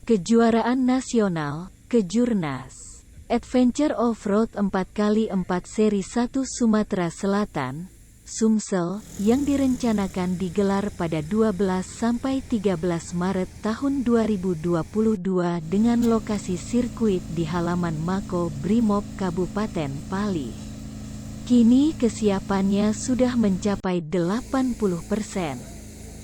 Kejuaraan Nasional, Kejurnas, Adventure Off-Road 4x4 Seri 1 Sumatera Selatan, Sumsel, yang direncanakan digelar pada 12-13 Maret tahun 2022 dengan lokasi sirkuit di halaman Mako Brimob Kabupaten Pali. Kini kesiapannya sudah mencapai 80%.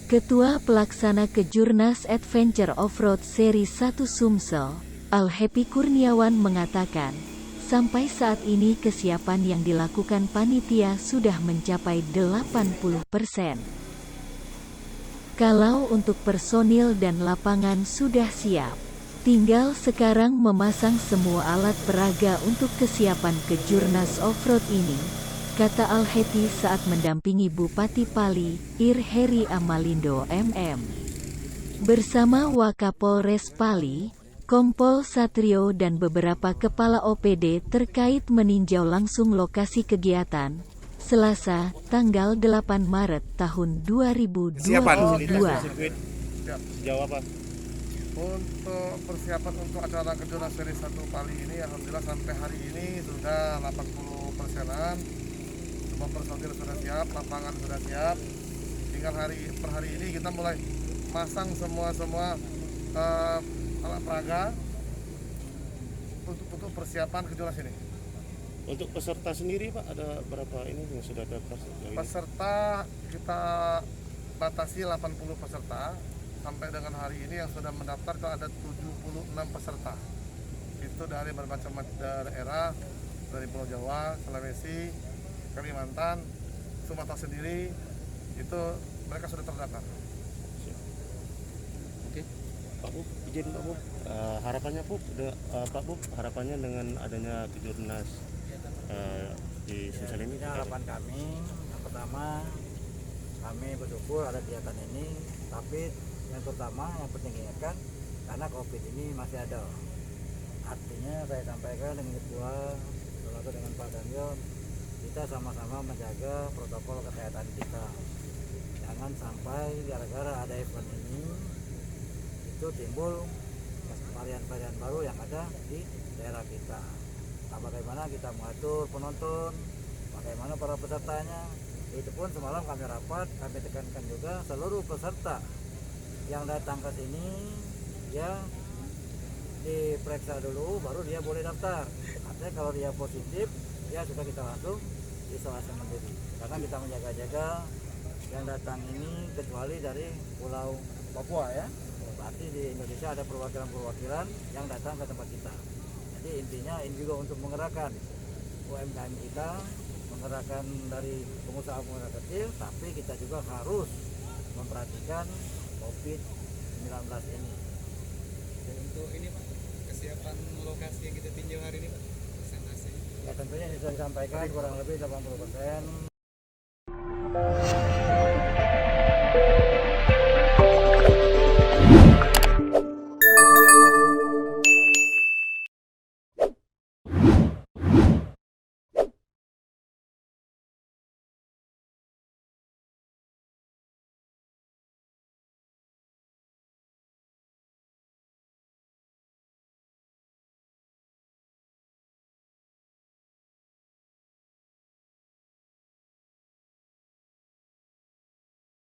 Ketua Pelaksana Kejurnas Adventure Off-Road Seri 1 Sumsel, Al-Happy Kurniawan mengatakan, sampai saat ini kesiapan yang dilakukan panitia sudah mencapai 80%. Kalau untuk personil dan lapangan sudah siap, tinggal sekarang memasang semua alat peraga untuk kesiapan Kejurnas Off-Road ini, kata Al-Happy saat mendampingi Bupati Pali, Ir Heri Amalindo MM. Bersama Wakapolres Pali, Kompol Satrio dan beberapa kepala OPD terkait meninjau langsung lokasi kegiatan, Selasa, tanggal 8 Maret tahun 2022. Jawab apa? Untuk persiapan untuk acara Kejurnas Seri 1 Pali ini, alhamdulillah sampai hari ini sudah 80%-an. Semua personil sudah siap, lapangan sudah siap. Tinggal per hari ini kita mulai masang semua alat peraga untuk persiapan Kejurnas ini. Untuk peserta sendiri Pak, ada berapa ini yang sudah daftar? Peserta kita batasi 80 peserta. Sampai dengan hari ini yang sudah mendaftar itu ada 76 peserta. Itu dari berbagai macam daerah, dari Pulau Jawa, Sulawesi, Kalimantan, Sumatera sendiri, itu mereka sudah terdaftar. Oke, Pak Bu, izin Pak Bu, harapannya Bu, Pak Bu, harapannya dengan adanya Kejurnas di Sumsel ini. Harapan kami, yang pertama, kami bersyukur ada kegiatan ini, tapi yang pertama yang penting ingatkan, karena COVID ini masih ada. Artinya saya sampaikan dengan Ketua, lalu dengan Pak Daniel, kita sama-sama menjaga protokol kesehatan kita. Jangan sampai gara-gara ada event ini itu timbul varian-varian baru yang ada di daerah kita. Nah, bagaimana kita mengatur penonton, bagaimana para pesertanya, itu pun semalam kami rapat, kami tekankan juga seluruh peserta yang datang ke sini ya diperiksa dulu baru dia boleh daftar. Artinya kalau dia positif ya sudah kita langsung isolasi mandiri, karena kita menjaga-jaga yang datang ini kecuali dari Pulau Papua ya. Berarti di Indonesia ada perwakilan-perwakilan yang datang ke tempat kita. Jadi intinya ini juga untuk menggerakkan UMKM kita, menggerakkan dari pengusaha-pengusaha kecil, tapi kita juga harus memperhatikan COVID-19 ini. Dan untuk ini Pak, kesiapan lokasi yang kita tinjau hari ini Pak, presentasi. Ya tentunya sudah disampaikan kurang lebih 80%.